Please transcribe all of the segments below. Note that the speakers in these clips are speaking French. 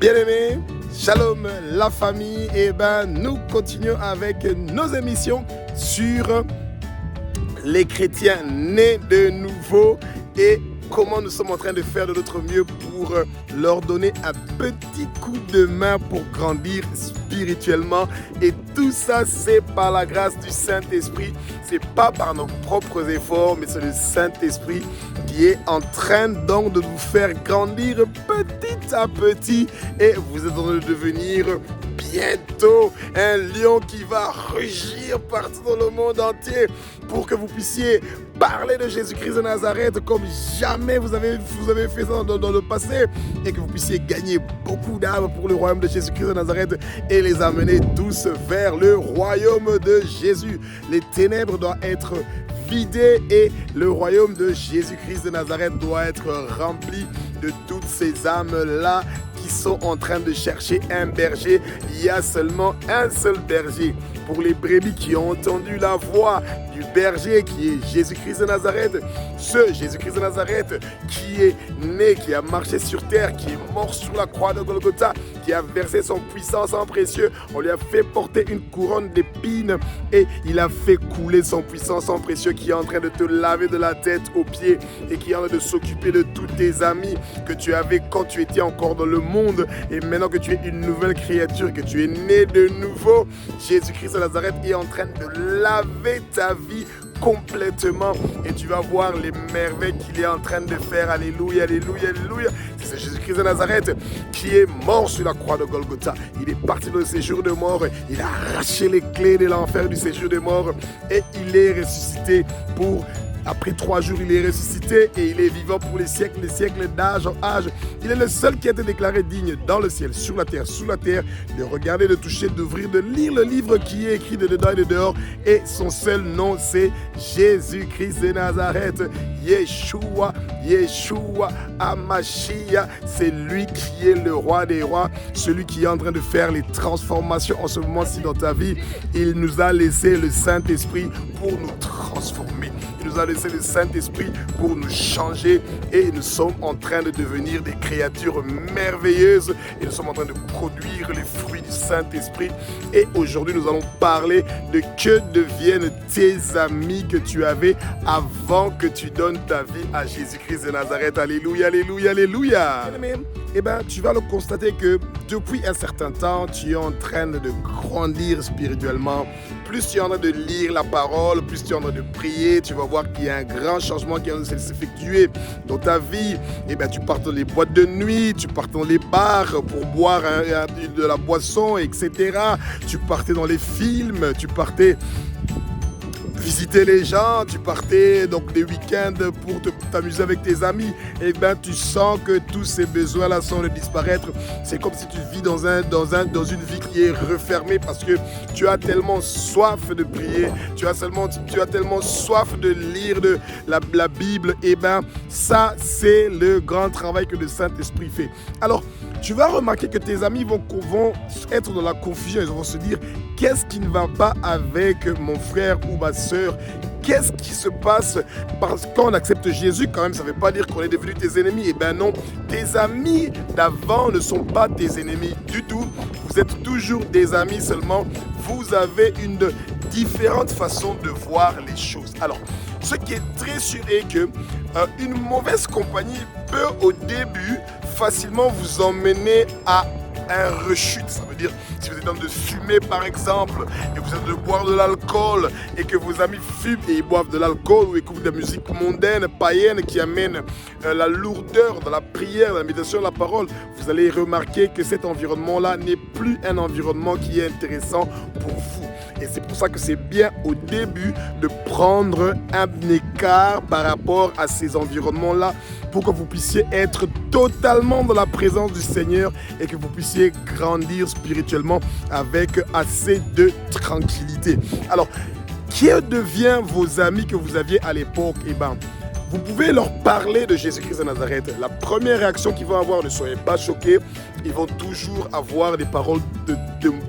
Bien-aimés, shalom la famille, nous continuons avec nos émissions sur les chrétiens nés de nouveau et comment nous sommes en train de faire de notre mieux pour leur donner un petit coup de main pour grandir spirituellement. Et tout ça, c'est par la grâce du Saint-Esprit. C'est pas par nos propres efforts, mais c'est le Saint-Esprit qui est en train donc de vous faire grandir petit à petit. Et vous êtes en train de devenir bientôt un lion qui va rugir partout dans le monde entier pour que vous puissiez parler de Jésus-Christ de Nazareth comme jamais vous avez fait ça dans le passé et que vous puissiez gagner beaucoup d'âmes pour le royaume de Jésus-Christ de Nazareth et les amener tous vers le royaume de Jésus. Les ténèbres doivent être vidées et le royaume de Jésus-Christ de Nazareth doit être rempli de toutes ces âmes-là qui sont en train de chercher un berger. Il y a seulement un seul berger. Pour les brebis qui ont entendu la voix du berger qui est Jésus-Christ de Nazareth, ce Jésus-Christ de Nazareth qui est né, qui a marché sur terre, qui est mort sur la croix de Golgotha, qui a versé son puissant sang précieux, on lui a fait porter une couronne d'épines et il a fait couler son puissant sang précieux qui est en train de te laver de la tête aux pieds et qui est en train de s'occuper de tous tes amis que tu avais quand tu étais encore dans le monde et maintenant que tu es une nouvelle créature, que tu es né de nouveau, Jésus-Christ de Nazareth est en train de laver ta vie complètement et tu vas voir les merveilles qu'il est en train de faire. Alléluia, alléluia, alléluia. C'est Jésus-Christ de Nazareth qui est mort sur la croix de Golgotha. Il est parti dans le séjour de mort. Il a arraché les clés de l'enfer du séjour de mort et il est ressuscité pour... Après 3 jours, il est ressuscité et il est vivant pour les siècles d'âge en âge. Il est le seul qui a été déclaré digne dans le ciel, sur la terre, sous la terre, de regarder, de toucher, d'ouvrir, de lire le livre qui est écrit de dedans et de dehors. Et son seul nom, c'est Jésus-Christ de Nazareth. Yeshua, Yeshua, Amashia. C'est lui qui est le roi des rois, celui qui est en train de faire les transformations en ce moment-ci dans ta vie. Il nous a laissé le Saint-Esprit pour nous transformer. Il nous a laissé le Saint-Esprit pour nous changer et nous sommes en train de devenir des créatures merveilleuses et nous sommes en train de produire les fruits du Saint-Esprit. Et aujourd'hui, nous allons parler de que deviennent tes amis que tu avais avant que tu donnes ta vie à Jésus-Christ de Nazareth. Alléluia, alléluia, alléluia. Tu vas le constater que depuis un certain temps, tu es en train de grandir spirituellement. Plus tu es en train de lire la parole, plus tu es en train de prier, tu vas voir qu'il y a un grand changement qui est en train de s'effectuer dans ta vie. Tu pars dans les boîtes de nuit, tu pars dans les bars pour boire de la boisson, etc. Tu partais dans les films, tu partais visiter les gens, tu partais donc des week-ends pour t'amuser avec tes amis, tu sens que tous ces besoins-là sont de disparaître. C'est comme si tu vis dans une vie qui est refermée parce que tu as tellement soif de prier, tu as tellement soif de lire de la Bible. Ça, c'est le grand travail que le Saint-Esprit fait. Alors, tu vas remarquer que tes amis vont être dans la confusion. Ils vont se dire, qu'est-ce qui ne va pas avec mon frère ou ma soeur? Qu'est-ce qui se passe? Parce qu'on accepte Jésus, quand même, ça ne veut pas dire qu'on est devenus tes ennemis. Non, tes amis d'avant ne sont pas tes ennemis du tout. Vous êtes toujours des amis, seulement vous avez une différente façon de voir les choses. Alors, ce qui est très sûr est que une mauvaise compagnie peut au début facilement vous emmener à un rechute. Ça veut dire, si vous êtes en train de fumer par exemple, et vous êtes en train de boire de l'alcool, et que vos amis fument et ils boivent de l'alcool, ou écoutent de la musique mondaine, païenne, qui amène la lourdeur dans la prière, dans la méditation, de la parole, vous allez remarquer que cet environnement-là n'est plus un environnement qui est intéressant pour vous. Et c'est pour ça que c'est bien au début de prendre un écart par rapport à ces environnements-là pour que vous puissiez être totalement dans la présence du Seigneur et que vous puissiez grandir spirituellement avec assez de tranquillité. Alors, qui devient vos amis que vous aviez à l'époque? vous pouvez leur parler de Jésus-Christ de Nazareth. La première réaction qu'ils vont avoir, ne soyez pas choqués, ils vont toujours avoir des paroles de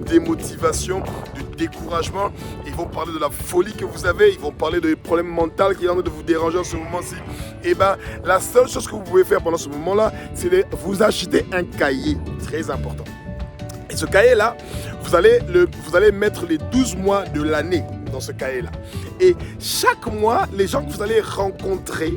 démotivation, de découragement. Ils vont parler de la folie que vous avez, ils vont parler des problèmes mentaux qui sont en train de vous déranger en ce moment-ci. Et bien, la seule chose que vous pouvez faire pendant ce moment-là, c'est de vous acheter un cahier, très important. Et ce cahier-là, vous allez mettre les 12 mois de l'année dans ce cahier-là. Et chaque mois, les gens que vous allez rencontrer,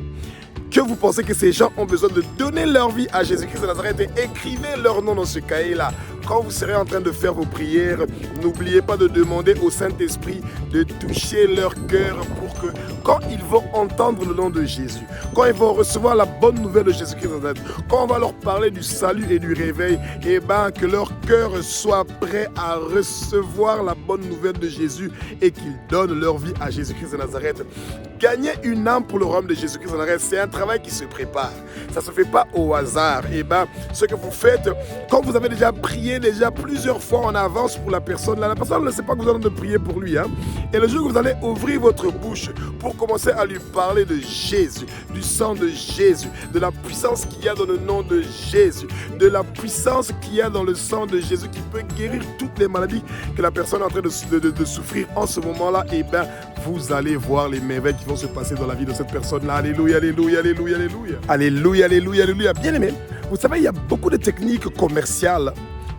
que vous pensez que ces gens ont besoin de donner leur vie à Jésus-Christ de Nazareth, et écrivez leur nom dans ce cahier-là. Quand vous serez en train de faire vos prières, n'oubliez pas de demander au Saint-Esprit de toucher leur cœur pour que quand ils vont entendre le nom de Jésus, quand ils vont recevoir la bonne nouvelle de Jésus-Christ de Nazareth, quand on va leur parler du salut et du réveil, et ben que leur cœur soit prêt à recevoir la bonne nouvelle de Jésus et qu'ils donnent leur vie à Jésus-Christ de Nazareth. Gagner une âme pour le royaume de Jésus-Christ de Nazareth, c'est un travail qui se prépare. Ça ne se fait pas au hasard. Et ben, ce que vous faites, quand vous avez déjà prié plusieurs fois en avance pour la personne, la personne ne sait pas que vous allez de prier pour lui. Et le jour où vous allez ouvrir votre bouche pour commencer à lui parler de Jésus, du sang de Jésus, de la puissance qu'il y a dans le nom de Jésus, de la puissance qu'il y a dans le sang de Jésus qui peut guérir toutes les maladies que la personne est en train de souffrir en ce moment-là, et bien, vous allez voir les merveilles qui vont se passer dans la vie de cette personne-là. Alléluia, alléluia, alléluia, alléluia. Alléluia, alléluia, alléluia. Bien aimé, vous savez, il y a beaucoup de techniques commerciales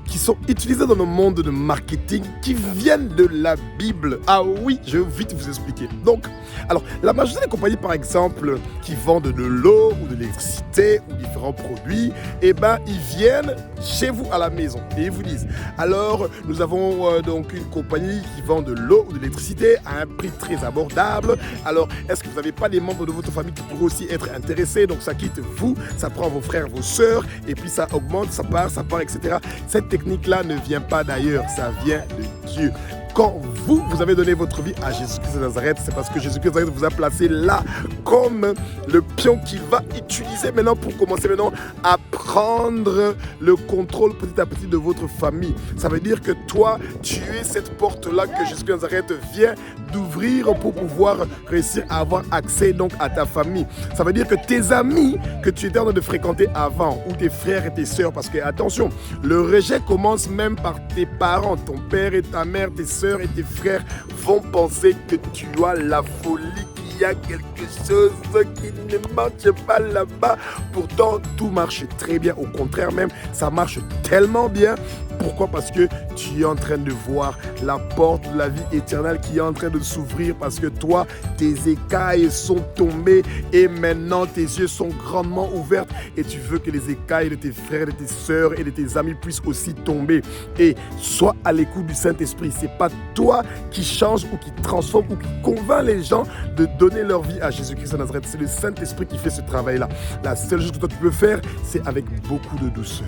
qui sont utilisés dans le monde de marketing, qui viennent de la Bible. Ah oui, je vais vite vous expliquer. Donc, alors, la majorité des compagnies, par exemple, qui vendent de l'eau ou de l'électricité ou différents produits, eh ben, ils viennent chez vous à la maison et ils vous disent, alors, nous avons donc une compagnie qui vend de l'eau ou de l'électricité à un prix très abordable. Alors, est-ce que vous n'avez pas des membres de votre famille qui pourraient aussi être intéressés? Donc, ça quitte vous, ça prend vos frères, vos sœurs, et puis ça augmente, ça part, etc. Cette technique-là ne vient pas d'ailleurs, ça vient de Dieu. Quand vous avez donné votre vie à Jésus-Christ de Nazareth, c'est parce que Jésus-Christ de Nazareth vous a placé là comme le pion qu'il va utiliser maintenant pour commencer maintenant à prendre le contrôle petit à petit de votre famille. Ça veut dire que toi, tu es cette porte-là que Jésus-Christ de Nazareth vient d'ouvrir pour pouvoir réussir à avoir accès donc à ta famille. Ça veut dire que tes amis que tu étais en train de fréquenter avant, ou tes frères et tes sœurs, parce que attention, le rejet commence même par tes parents, ton père et ta mère, tes sœurs et tes frères vont penser que tu as la folie, qu'il y a quelque chose qui ne marche pas là-bas. Pourtant, tout marche très bien. Au contraire même, ça marche tellement bien. Pourquoi? Parce que tu es en train de voir la porte de la vie éternelle qui est en train de s'ouvrir, parce que toi, tes écailles sont tombées et maintenant tes yeux sont grandement ouverts et tu veux que les écailles de tes frères, de tes sœurs et de tes amis puissent aussi tomber. Et sois à l'écoute du Saint-Esprit. C'est pas toi qui change ou qui transforme ou qui convainc les gens de donner leur vie à Jésus-Christ de Nazareth. C'est le Saint-Esprit qui fait ce travail-là. La seule chose que toi tu peux faire, c'est avec beaucoup de douceur.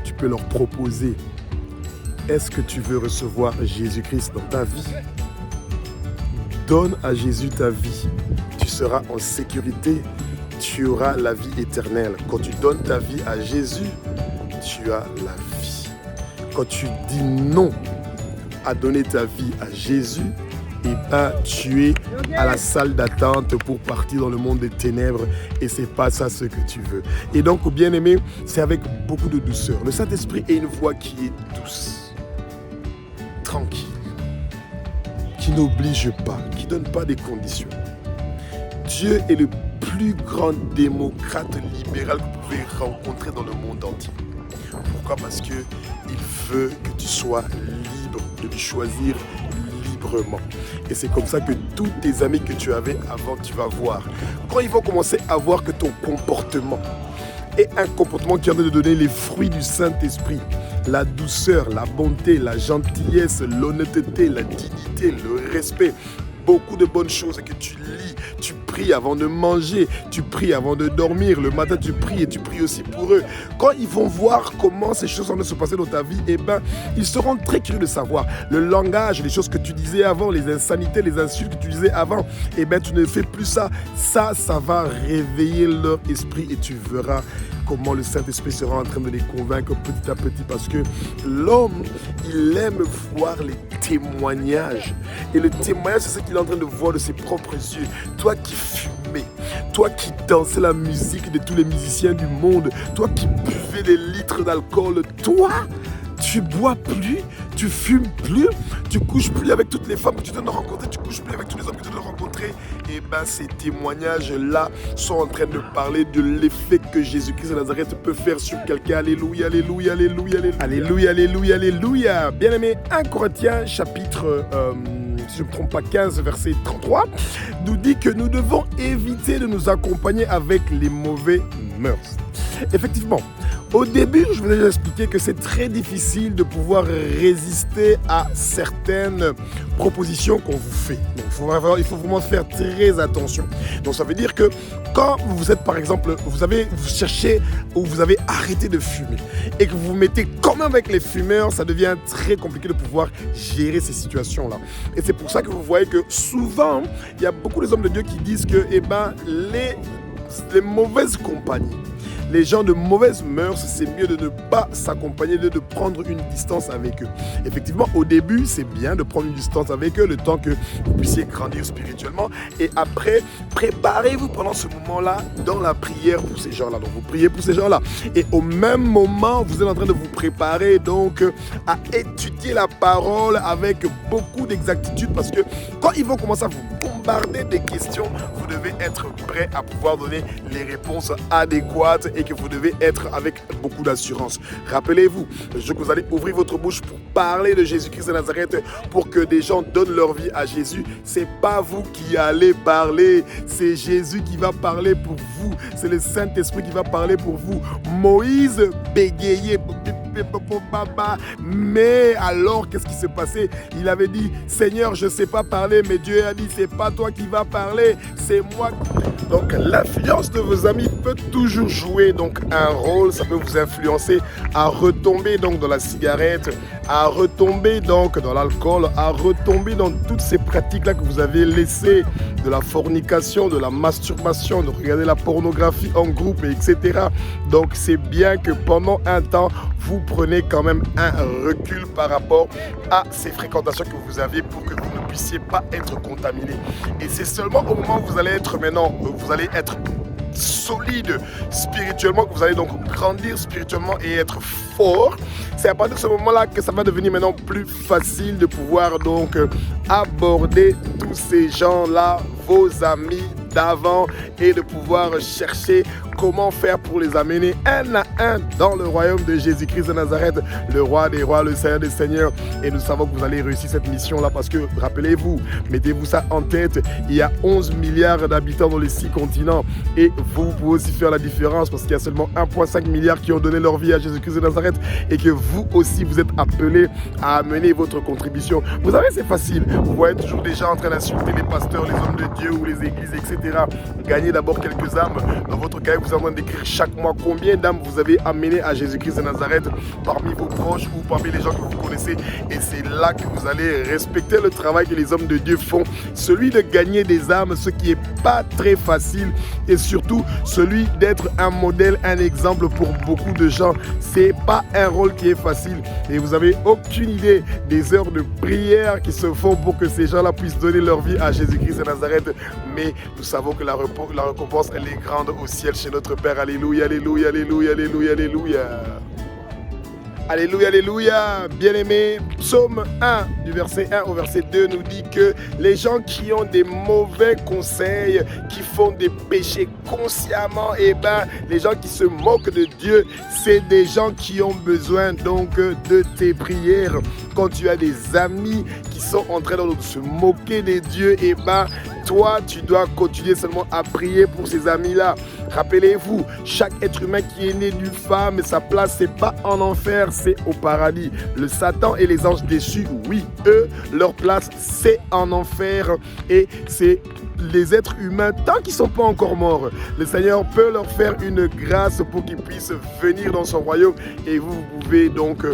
Tu peux leur proposer: est-ce que tu veux recevoir Jésus-Christ dans ta vie? Donne à Jésus ta vie. Tu seras en sécurité. Tu auras la vie éternelle. Quand tu donnes ta vie à Jésus, tu as la vie. Quand tu dis non à donner ta vie à Jésus, et ben, tu es à la salle d'attente pour partir dans le monde des ténèbres, et c'est pas ça ce que tu veux. Et donc, bien aimé, c'est avec beaucoup de douceur. Le Saint-Esprit est une voix qui est douce, tranquille, qui n'oblige pas, qui ne donne pas des conditions. Dieu est le plus grand démocrate libéral que vous pouvez rencontrer dans le monde entier. Pourquoi? Parce qu'il veut que tu sois libre de lui choisir librement. Et c'est comme ça que tous tes amis que tu avais avant, tu vas voir. Quand ils vont commencer à voir que ton comportement est un comportement qui a de donner les fruits du Saint-Esprit, la douceur, la bonté, la gentillesse, l'honnêteté, la dignité, le respect, beaucoup de bonnes choses, que tu lis, tu pries avant de manger, tu pries avant de dormir, le matin tu pries et tu pries aussi pour eux. Quand ils vont voir comment ces choses vont se passer dans ta vie, eh ben, ils seront très curieux de savoir le langage, les choses que tu disais avant, les insanités, les insultes que tu disais avant, eh ben, tu ne fais plus ça. Ça va réveiller leur esprit et tu verras comment le Saint-Esprit sera en train de les convaincre petit à petit, parce que l'homme, il aime voir les témoignages. Et le témoignage, c'est ce qu'il est en train de voir de ses propres yeux. Toi qui fumais, toi qui dansais la musique de tous les musiciens du monde, toi qui buvais des litres d'alcool, toi, tu bois plus, tu fumes plus, tu couches plus avec toutes les femmes que tu dois rencontrer, tu couches plus avec tous les hommes que tu dois rencontrer. Et bien ces témoignages-là sont en train de parler de l'effet que Jésus-Christ de Nazareth peut faire sur quelqu'un. Alléluia, alléluia, alléluia, alléluia, alléluia, alléluia, alléluia. Bien aimé, 1 Corinthiens chapitre, si je ne me trompe pas, 15, verset 33, nous dit que nous devons éviter de nous accompagner avec les mauvais mœurs. Effectivement, au début, je vous ai déjà expliqué que c'est très difficile de pouvoir résister à certaines propositions qu'on vous fait. Donc, il faut vraiment faire très attention. Donc, ça veut dire que quand vous êtes, par exemple, vous cherchez ou vous avez arrêté de fumer et que vous vous mettez quand même avec les fumeurs, ça devient très compliqué de pouvoir gérer ces situations-là. Et c'est pour ça que vous voyez que souvent, il y a beaucoup d'hommes de Dieu qui disent que les mauvaises compagnies, les gens de mauvaises mœurs, c'est mieux de ne pas s'accompagner, de prendre une distance avec eux. Effectivement, au début, c'est bien de prendre une distance avec eux, le temps que vous puissiez grandir spirituellement. Et après, préparez-vous pendant ce moment-là dans la prière pour ces gens-là. Donc, vous priez pour ces gens-là. Et au même moment, vous êtes en train de vous préparer donc à étudier la parole avec beaucoup d'exactitude, parce que quand ils vont commencer à vous bombarder des questions, vous devez être prêt à pouvoir donner les réponses adéquates et que vous devez être avec beaucoup d'assurance. Rappelez-vous, le jour que vous allez ouvrir votre bouche pour parler de Jésus-Christ de Nazareth, pour que des gens donnent leur vie à Jésus, c'est pas vous qui allez parler, c'est Jésus qui va parler pour vous, c'est le Saint-Esprit qui va parler pour vous. Moïse bégayait, mais alors qu'est-ce qui s'est passé? Il avait dit, Seigneur, je ne sais pas parler, mais Dieu a dit, c'est pas toi qui vas parler, c'est moi. Donc l'influence de vos amis peut toujours jouer donc un rôle, ça peut vous influencer à retomber donc dans la cigarette, à retomber donc dans l'alcool, à retomber dans toutes ces pratiques-là que vous avez laissées, de la fornication, de la masturbation, de regarder la pornographie en groupe, etc. Donc c'est bien que pendant un temps, vous prenez quand même un recul par rapport à ces fréquentations que vous avez pour que vous ne puissiez pas être contaminé. Et c'est seulement au moment où vous allez être solide spirituellement, que vous allez donc grandir spirituellement et être fort. C'est à partir de ce moment-là que ça va devenir maintenant plus facile de pouvoir donc aborder tous ces gens-là, vos amis d'avant, et de pouvoir chercher comment faire pour les amener un à un dans le royaume de Jésus-Christ de Nazareth, le roi des rois, le Seigneur des seigneurs. Et nous savons que vous allez réussir cette mission-là, parce que, rappelez-vous, mettez-vous ça en tête, il y a 11 milliards d'habitants dans les 6 continents, et vous pouvez aussi faire la différence, parce qu'il y a seulement 1,5 milliard qui ont donné leur vie à Jésus-Christ de Nazareth, et que vous aussi, vous êtes appelés à amener votre contribution. Vous savez, c'est facile. Vous voyez toujours des gens en train d'insulter les pasteurs, les hommes de Dieu ou les églises, etc. Gagnez d'abord quelques âmes. Dans votre cas, vous êtes en train d'écrire chaque mois combien d'âmes vous avez amené à Jésus-Christ de Nazareth parmi vos proches ou parmi les gens que vous connaissez. Et c'est là que vous allez respecter le travail que les hommes de Dieu font. Celui de gagner des âmes, ce qui n'est pas très facile. Et surtout, celui d'être un modèle, un exemple pour beaucoup de gens. C'est pas un rôle qui est facile. Et vous n'avez aucune idée des heures de prière qui se font pour que ces gens-là puissent donner leur vie à Jésus-Christ de Nazareth. Mais nous savons que la récompense, elle est grande au ciel chez notre Père. Alléluia, alléluia, alléluia, alléluia, alléluia. Alléluia, alléluia, bien-aimés. Psaume 1, du verset 1 au verset 2, nous dit que les gens qui ont des mauvais conseils, qui font des péchés consciemment, les gens qui se moquent de Dieu, c'est des gens qui ont besoin donc de tes prières. Quand tu as des amis qui sont en train de se moquer de Dieu, toi, tu dois continuer seulement à prier pour ces amis-là. Rappelez-vous, chaque être humain qui est né d'une femme, sa place, c'est pas en enfer, c'est au paradis. Le Satan et les anges déchus, oui, eux, leur place, c'est en enfer. Et c'est les êtres humains, tant qu'ils ne sont pas encore morts, le Seigneur peut leur faire une grâce pour qu'ils puissent venir dans son royaume. Et vous pouvez donc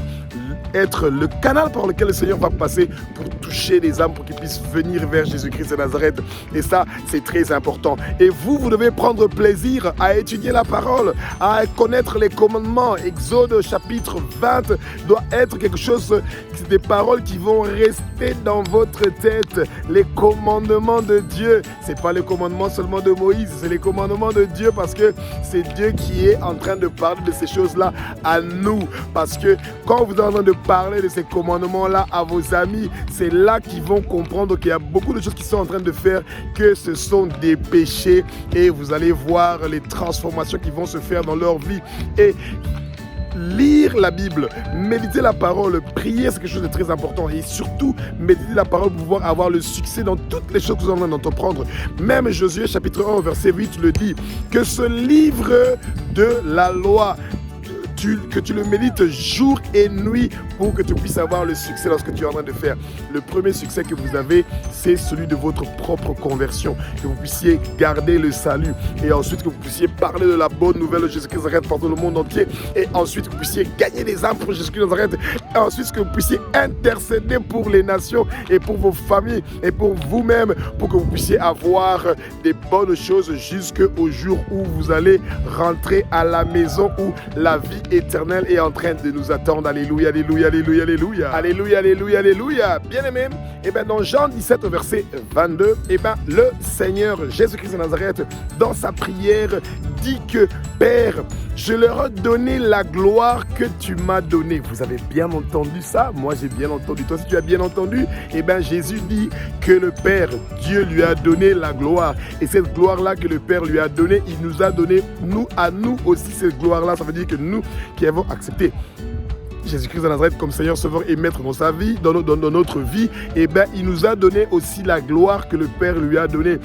être le canal par lequel le Seigneur va passer pour toucher toucher les âmes pour qu'ils puissent venir vers Jésus-Christ de Nazareth. Et ça, c'est très important. Et vous devez prendre plaisir à étudier la parole, à connaître les commandements. Exode chapitre 20 doit être quelque chose, des paroles qui vont rester dans votre tête. Les commandements de Dieu, c'est pas les commandements seulement de Moïse, c'est les commandements de Dieu, parce que c'est Dieu qui est en train de parler de ces choses-là à nous. Parce que quand vous êtes en train de parler de ces commandements-là à vos amis, c'est là qu'ils vont comprendre qu'il y a beaucoup de choses qui sont en train de faire que ce sont des péchés, et vous allez voir les transformations qui vont se faire dans leur vie. Et lire la Bible, méditer la parole, prier, c'est quelque chose de très important. Et surtout, méditer la parole pour pouvoir avoir le succès dans toutes les choses que vous êtes en train d'entreprendre. Même Josué chapitre 1 verset 8 le dit, que ce livre de la loi, que tu le médites jour et nuit pour que tu puisses avoir le succès dans ce que tu es en train de faire. Le premier succès que vous avez, c'est celui de votre propre conversion, que vous puissiez garder le salut, et ensuite que vous puissiez parler de la bonne nouvelle de Jésus-Christ de Nazareth partout le monde entier, et ensuite que vous puissiez gagner des âmes pour Jésus-Christ de Nazareth, et ensuite que vous puissiez intercéder pour les nations et pour vos familles et pour vous-même, pour que vous puissiez avoir des bonnes choses jusqu'au jour où vous allez rentrer à la maison où la vie éternel est en train de nous attendre. Alléluia, alléluia, alléluia, alléluia. Alléluia, alléluia, alléluia. Bien-aimé, dans Jean 17, verset 22, le Seigneur Jésus-Christ de Nazareth, dans sa prière, dit que Père, je leur ai donné la gloire que tu m'as donnée. Vous avez bien entendu ça? Moi, j'ai bien entendu. Toi, si tu as bien entendu, Jésus dit que le Père, Dieu lui a donné la gloire. Et cette gloire-là que le Père lui a donnée, il nous a donné, à nous aussi, cette gloire-là. Ça veut dire que nous qui avons accepté Jésus-Christ de Nazareth comme Seigneur, Sauveur et Maître dans sa vie, dans notre vie, il nous a donné aussi la gloire que le Père lui a donnée.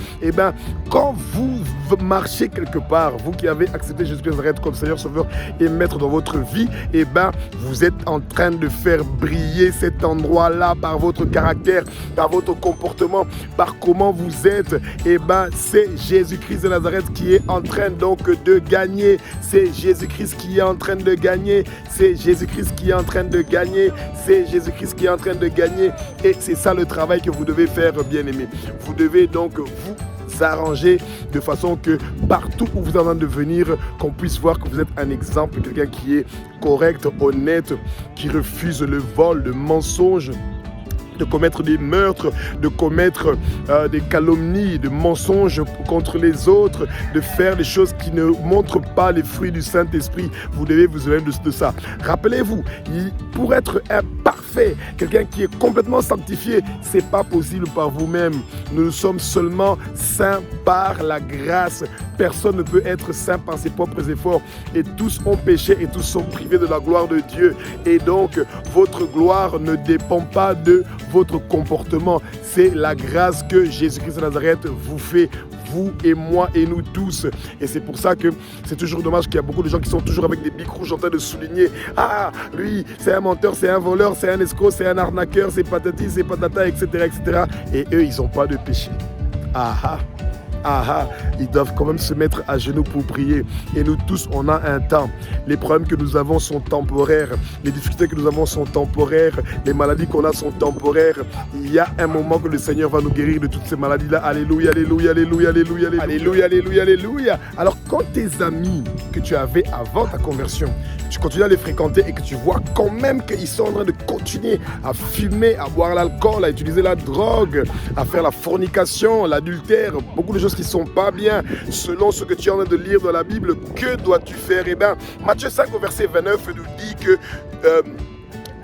Quand vous marchez quelque part, vous qui avez accepté Jésus-Christ de Nazareth comme Seigneur, Sauveur et Maître dans votre vie, vous êtes en train de faire briller cet endroit-là par votre caractère, par votre comportement, par comment vous êtes. C'est Jésus-Christ de Nazareth qui est en train donc de gagner. C'est Jésus-Christ qui est en train de gagner. C'est Jésus-Christ qui est en train de gagner. C'est Jésus-Christ qui est en train de gagner. Et c'est ça le travail que vous devez faire, bien-aimés. Vous devez donc vous arranger de façon que partout où vous êtes en train de venir, qu'on puisse voir que vous êtes un exemple, quelqu'un qui est correct, honnête, qui refuse le vol, le mensonge, de commettre des meurtres, de commettre des calomnies, de mensonges contre les autres, de faire des choses qui ne montrent pas les fruits du Saint-Esprit. Vous devez vous élever de ça. Rappelez-vous, pour être un parfait, quelqu'un qui est complètement sanctifié, c'est pas possible par vous-même. Nous sommes seulement saints par la grâce. Personne ne peut être saint par ses propres efforts. Et tous ont péché et tous sont privés de la gloire de Dieu. Et donc, votre gloire ne dépend pas de votre comportement. C'est la grâce que Jésus-Christ de Nazareth vous fait, vous et moi et nous tous. Et c'est pour ça que c'est toujours dommage qu'il y a beaucoup de gens qui sont toujours avec des bics rouges en train de souligner: ah, lui, c'est un menteur, c'est un voleur, c'est un escroc, c'est un arnaqueur, c'est patati, c'est patata, etc., etc. Et eux, ils n'ont pas de péché. Ils doivent quand même se mettre à genoux pour prier. Et nous tous, on a un temps. Les problèmes que nous avons sont temporaires. Les difficultés que nous avons sont temporaires. Les maladies qu'on a sont temporaires. Il y a un moment que le Seigneur va nous guérir de toutes ces maladies-là. Alléluia, alléluia, alléluia, alléluia, alléluia, alléluia, alléluia. Alors quand tes amis que tu avais avant ta conversion, tu continues à les fréquenter et que tu vois quand même qu'ils sont en train de continuer à fumer, à boire l'alcool, à utiliser la drogue, à faire la fornication, l'adultère, beaucoup de choses qui ne sont pas bien, selon ce que tu es en train de lire dans la Bible, que dois-tu faire? Matthieu 5 au verset 29 nous dit que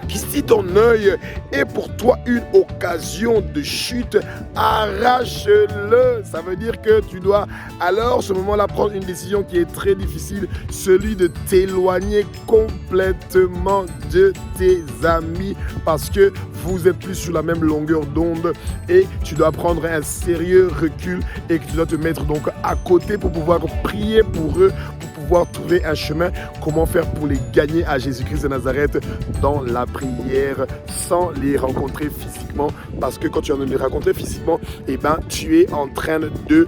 si ton œil est pour toi une occasion de chute, arrache-le. Ça veut dire que tu dois alors, ce moment-là, prendre une décision qui est très difficile, celui de t'éloigner complètement de tes amis parce que vous n'êtes plus sur la même longueur d'onde et tu dois prendre un sérieux recul et que tu dois te mettre donc à côté pour pouvoir prier pour eux, pouvoir trouver un chemin, comment faire pour les gagner à Jésus-Christ de Nazareth dans la prière sans les rencontrer physiquement, parce que quand tu en les rencontrer physiquement, tu es en train de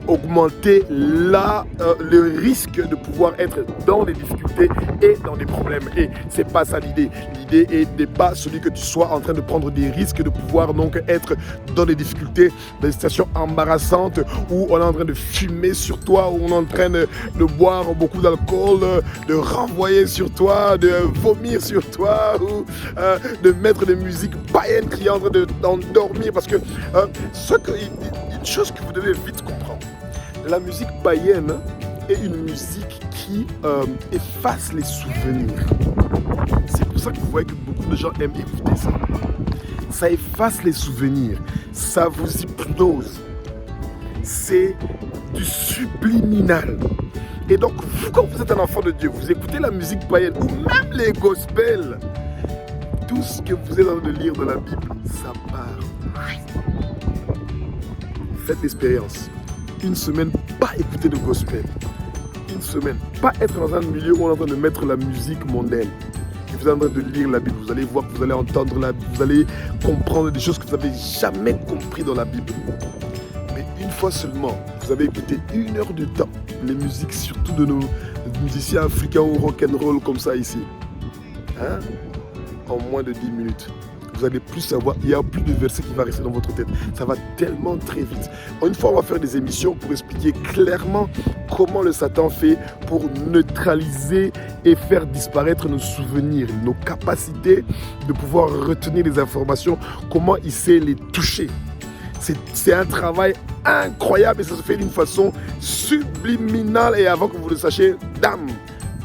augmenter le risque de pouvoir être dans des difficultés et dans des problèmes. Et c'est pas ça l'idée. L'idée n'est pas celui que tu sois en train de prendre des risques, de pouvoir donc être dans des difficultés, dans des situations embarrassantes où on est en train de fumer sur toi, où on est en train de boire beaucoup d'alcool, de renvoyer sur toi, de vomir sur toi, ou de mettre des musiques païennes qui est en train d'endormir. Parce que une chose que vous devez vite comprendre, la musique païenne est une musique qui efface les souvenirs. C'est pour ça que vous voyez que beaucoup de gens aiment écouter ça. Ça efface les souvenirs, ça vous hypnose. C'est du subliminal. Et donc, vous, quand vous êtes un enfant de Dieu, vous écoutez la musique païenne ou même les gospels, tout ce que vous êtes en train de lire dans la Bible, ça part. Faites l'expérience. Une semaine, pas écouter de gospel. Une semaine, pas être dans un milieu où on est en train de mettre la musique mondaine. Et vous êtes en train de lire la Bible, vous allez voir, vous allez entendre la Bible, vous allez comprendre des choses que vous n'avez jamais compris dans la Bible. Mais une fois seulement, vous avez écouté 1 heure de temps, les musiques surtout de nos musiciens africains ou rock'n'roll comme ça ici. Hein? En moins de 10 minutes. Vous allez plus savoir, il y a plus de versets qui va rester dans votre tête. Ça va tellement très vite. Une fois, on va faire des émissions pour expliquer clairement comment le Satan fait pour neutraliser et faire disparaître nos souvenirs, nos capacités de pouvoir retenir les informations, comment il sait les toucher. C'est un travail incroyable et ça se fait d'une façon subliminale et avant que vous le sachiez, dame!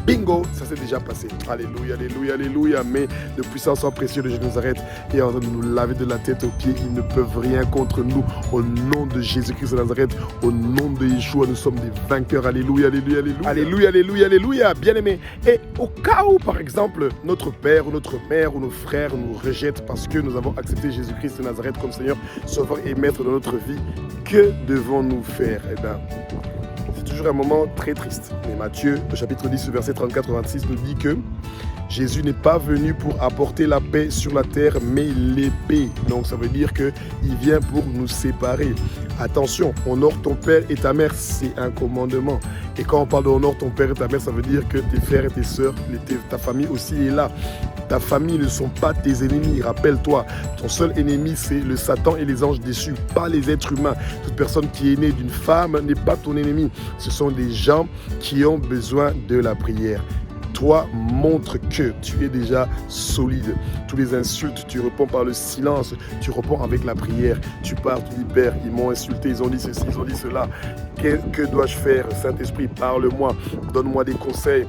Bingo, ça s'est déjà passé. Alléluia, alléluia, alléluia. Mais le puissant sang précieux de Jésus de Nazareth est en train de nous laver de la tête aux pieds. Ils ne peuvent rien contre nous. Au nom de Jésus-Christ de Nazareth, au nom de Yeshua, nous sommes des vainqueurs. Alléluia, alléluia, alléluia. Alléluia, alléluia, alléluia. Bien-aimés. Et au cas où, par exemple, notre père ou notre mère ou nos frères nous rejettent parce que nous avons accepté Jésus-Christ de Nazareth comme Seigneur, Sauveur et Maître de notre vie, que devons-nous faire? Eh bien, c'est toujours un moment très triste. Mais Matthieu, au chapitre 10, verset 34-36, nous dit que Jésus n'est pas venu pour apporter la paix sur la terre, mais l'épée. Donc ça veut dire qu'il vient pour nous séparer. Attention, honore ton père et ta mère, c'est un commandement. Et quand on parle de honore ton père et ta mère, ça veut dire que tes frères et tes sœurs, ta famille aussi est là. Ta famille ne sont pas tes ennemis. Rappelle-toi, ton seul ennemi, c'est le Satan et les anges déçus, pas les êtres humains. Toute personne qui est née d'une femme n'est pas ton ennemi. Ce sont des gens qui ont besoin de la prière. Toi, montre que tu es déjà solide. Tous les insultes, tu réponds par le silence, tu réponds avec la prière. Tu pars, tu dis, Père, ils m'ont insulté, ils ont dit ceci, ils ont dit cela. Que dois-je faire? Saint-Esprit, parle-moi, donne-moi des conseils,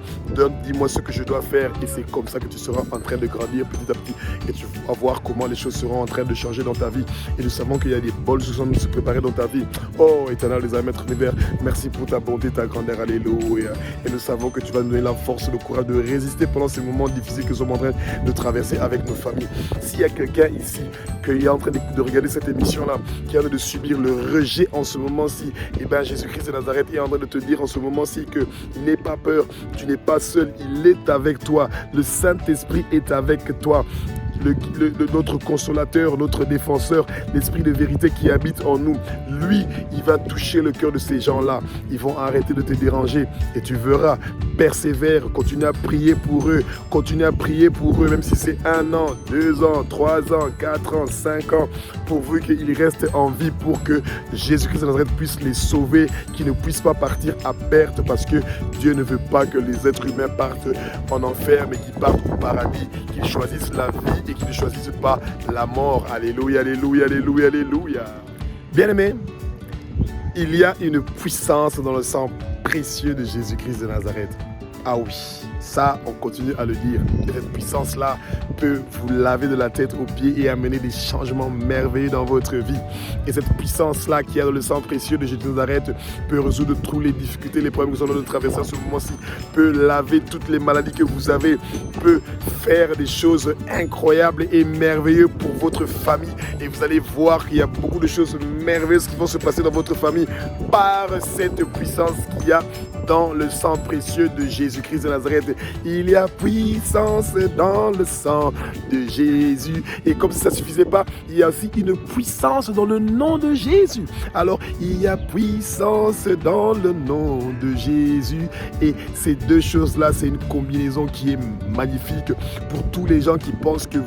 dis-moi ce que je dois faire. Et c'est comme ça que tu seras en train de grandir petit à petit. Et tu vas voir comment les choses seront en train de changer dans ta vie. Et nous savons qu'il y a des bonnes choses qui sont se préparer dans ta vie. Oh, éternel des âmes, maître univers, merci pour ta bonté, ta grandeur, alléluia. Et nous savons que tu vas nous donner la force, le courage de résister pendant ces moments difficiles que nous sommes en train de traverser avec nos familles. S'il y a quelqu'un ici qui est en train de regarder cette émission-là, qui est en train de subir le rejet en ce moment-ci, et bien Jésus-Christ de Nazareth est en train de te dire en ce moment-ci que n'aie pas peur, tu n'es pas seul, il est avec toi, le Saint-Esprit est avec toi. Notre consolateur, notre défenseur, l'esprit de vérité qui habite en nous, lui, il va toucher le cœur de ces gens-là. Ils vont arrêter de te déranger et tu verras, persévère, continue à prier pour eux, même si c'est 1 an, 2 ans, 3 ans, 4 ans, 5 ans, pourvu qu'ils restent en vie pour que Jésus-Christ de Nazareth puisse les sauver, qu'ils ne puissent pas partir à perte parce que Dieu ne veut pas que les êtres humains partent en enfer, mais qu'ils partent au paradis, qu'ils choisissent la vie et qui ne choisissent pas la mort. Alléluia, alléluia, alléluia, alléluia. Bien-aimés, il y a une puissance dans le sang précieux de Jésus-Christ de Nazareth. Ah oui, ça, on continue à le dire. Cette puissance-là peut vous laver de la tête aux pieds et amener des changements merveilleux dans votre vie. Et cette puissance-là qui est dans le sang précieux de Jésus de Nazareth peut résoudre toutes les difficultés, les problèmes que vous avez de traverser à ce moment-ci, peut laver toutes les maladies que vous avez, peut faire des choses incroyables et merveilleuses pour votre famille. Et vous allez voir qu'il y a beaucoup de choses merveilleuses qui vont se passer dans votre famille par cette puissance qu'il y a dans le sang précieux de Jésus-Christ de Nazareth. Il y a puissance dans le sang de Jésus. Et comme si ça ne suffisait pas, il y a aussi une puissance dans le nom de Jésus. Alors, il y a puissance dans le nom de Jésus. Et ces deux choses-là, c'est une combinaison qui est magnifique pour tous les gens qui pensent que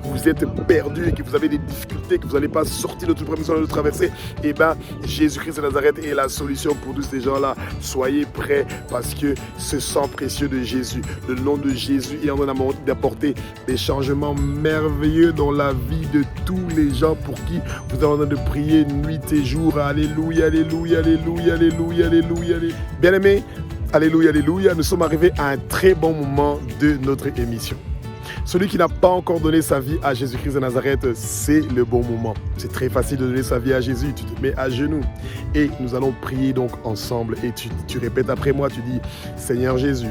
vous êtes perdus et que vous avez des difficultés, que vous n'allez pas sortir de toute promission de traverser. Eh bien, Jésus-Christ de Nazareth est la solution pour tous ces gens-là. Soyez prêts parce que ce sang précieux de Jésus, le nom de Jésus est en train d'apporter des changements merveilleux dans la vie de tous les gens pour qui vous êtes en train de prier nuit et jour. Alléluia, alléluia, alléluia, alléluia, alléluia. Bien-aimés, alléluia, alléluia, nous sommes arrivés à un très bon moment de notre émission. Celui qui n'a pas encore donné sa vie à Jésus-Christ de Nazareth, c'est le bon moment. C'est très facile de donner sa vie à Jésus. Tu te mets à genoux et nous allons prier donc ensemble. Et tu répètes après moi, tu dis, Seigneur Jésus,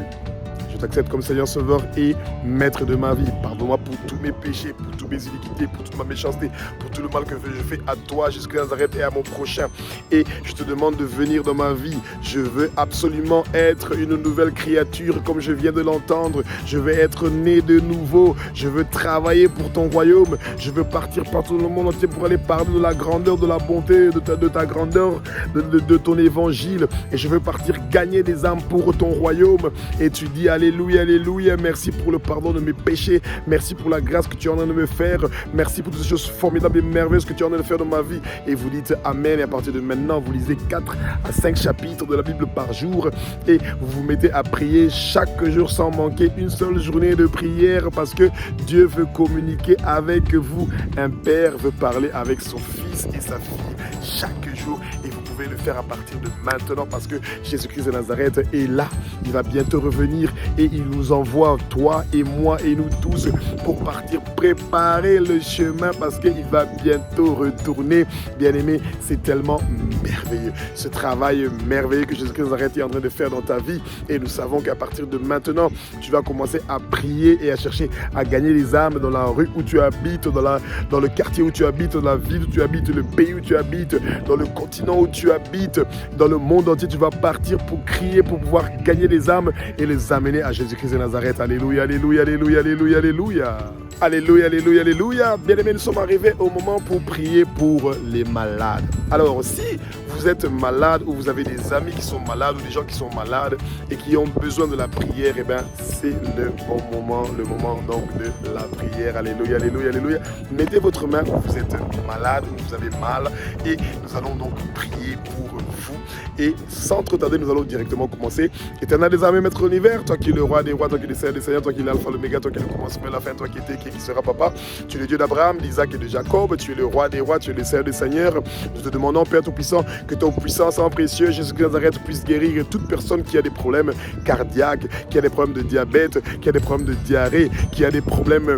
je t'accepte comme Seigneur Sauveur et Maître de ma vie. Pardonne-moi pour tous mes péchés, pour toutes mes iniquités, pour toute ma méchanceté, pour tout le mal que je fais à toi, Jésus-Christ de Nazareth, et à mon prochain. Et je te demande de venir dans ma vie. Je veux absolument être une nouvelle créature comme je viens de l'entendre. Je veux être né de nouveau. Je veux travailler pour ton royaume. Je veux partir partout dans le monde entier pour aller parler de la grandeur, de la bonté, de ta grandeur, de ton évangile. Et je veux partir gagner des âmes pour ton royaume. Et tu dis, alléluia, alléluia, merci pour le pardon de mes péchés, merci pour la grâce que tu es en train de me faire, merci pour toutes ces choses formidables et merveilleuses que tu es en train de faire dans ma vie. Et vous dites Amen, et à partir de maintenant, vous lisez 4 à 5 chapitres de la Bible par jour et vous vous mettez à prier chaque jour sans manquer une seule journée de prière parce que Dieu veut communiquer avec vous. Un père veut parler avec son fils et sa fille chaque jour et vous pouvez le faire à partir de maintenant parce que Jésus-Christ de Nazareth est là. Il va bientôt revenir et il nous envoie, toi et moi et nous tous, pour partir préparer le chemin parce qu'il va bientôt retourner. Bien-aimé, c'est tellement merveilleux. Ce travail merveilleux que Jésus-Christ de Nazareth est en train de faire dans ta vie. Et nous savons qu'à partir de maintenant, tu vas commencer à prier et à chercher à gagner les âmes dans la rue où tu habites, dans le quartier où tu habites, dans la ville où tu habites, le pays où tu habites, dans le continent où tu habites, dans le monde entier. Tu vas partir pour crier, pour pouvoir gagner les âmes et les amener à Jésus-Christ de Nazareth. Alléluia, alléluia, alléluia, alléluia, alléluia. Alléluia, alléluia, alléluia. Bien aimés, nous sommes arrivés au moment pour prier pour les malades. Alors, si vous êtes malade ou vous avez des amis qui sont malades ou des gens qui sont malades et qui ont besoin de la prière, eh bien, c'est le bon moment, le moment donc de la prière. Alléluia, alléluia, alléluia. Mettez votre main où vous êtes malade, où vous avez mal et nous allons donc prier pour vous. Et sans trop tarder, nous allons directement commencer. Éternel des armées, maître de l'univers, toi qui es le roi des rois, toi qui es le Seigneur des seigneurs, toi qui es l'alpha, l'oméga, toi qui es le commencement et la fin, toi qui étais, qui sera papa. Tu es le Dieu d'Abraham, d'Isaac et de Jacob. Tu es le roi des rois, tu es le Seigneur des seigneurs. Nous te demandons, Père Tout-Puissant, que ton puissant sang précieux, Jésus-Christ de Nazareth, puisse guérir toute personne qui a des problèmes cardiaques, qui a des problèmes de diabète, qui a des problèmes de diarrhée, qui a des problèmes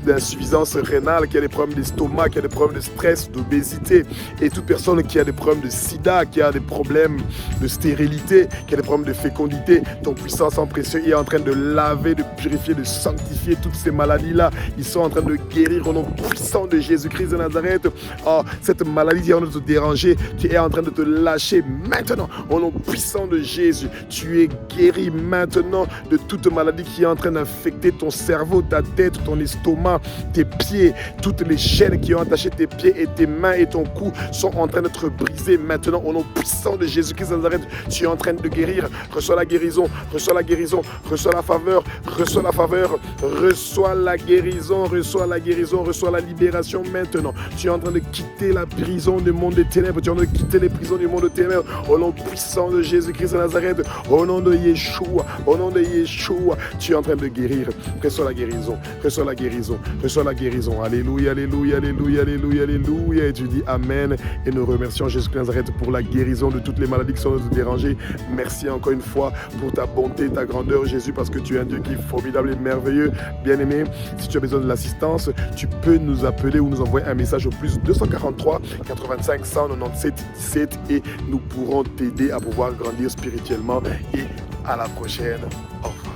d'insuffisance rénale, qui a des problèmes d'estomac, qui a des problèmes de stress, d'obésité. Et toute personne qui a des problèmes de sida, qui a des problèmes de stérilité, qui a des problèmes de fécondité, ton puissant sang précieux est en train de laver, de purifier, de sanctifier toutes ces maladies-là. Ils sont en train de guérir au nom puissant de Jésus-Christ de Nazareth. Oh, cette maladie qui est en train de te déranger, qui est en train de te lâcher maintenant. Au nom puissant de Jésus, tu es guéri maintenant de toute maladie qui est en train d'infecter ton cerveau, ta tête, ton estomac, tes pieds. Toutes les chaînes qui ont attaché tes pieds et tes mains et ton cou sont en train d'être brisées maintenant. Au nom puissant de Jésus-Christ de Nazareth, tu es en train de guérir. Reçois la guérison, reçois la guérison, reçois la faveur, reçois la faveur, reçois la guérison, reçois la guérison, reçois la libération maintenant. Tu es en train de quitter la prison du monde des ténèbres, tu es en train de quitter les prisons du monde des ténèbres. Au nom puissant de Jésus-Christ de Nazareth, au nom de Yeshua, au nom de Yeshua, tu es en train de guérir. Reçois la guérison, reçois la guérison, reçois la guérison. Alléluia, alléluia, alléluia, alléluia, alléluia. Et tu dis Amen. Et nous remercions Jésus-Christ de Nazareth pour la guérison de toutes les maladies qui sont en train de te déranger. Merci encore une fois pour ta bonté, ta grandeur, Jésus, parce que tu es un Dieu qui est formidable et merveilleux. Bien-aimé, si tu as besoin de l'assistance, tu peux nous appeler ou nous envoyer un message au plus 243 85 197 17 et nous pourrons t'aider à pouvoir grandir spirituellement. Et à la prochaine. Au revoir.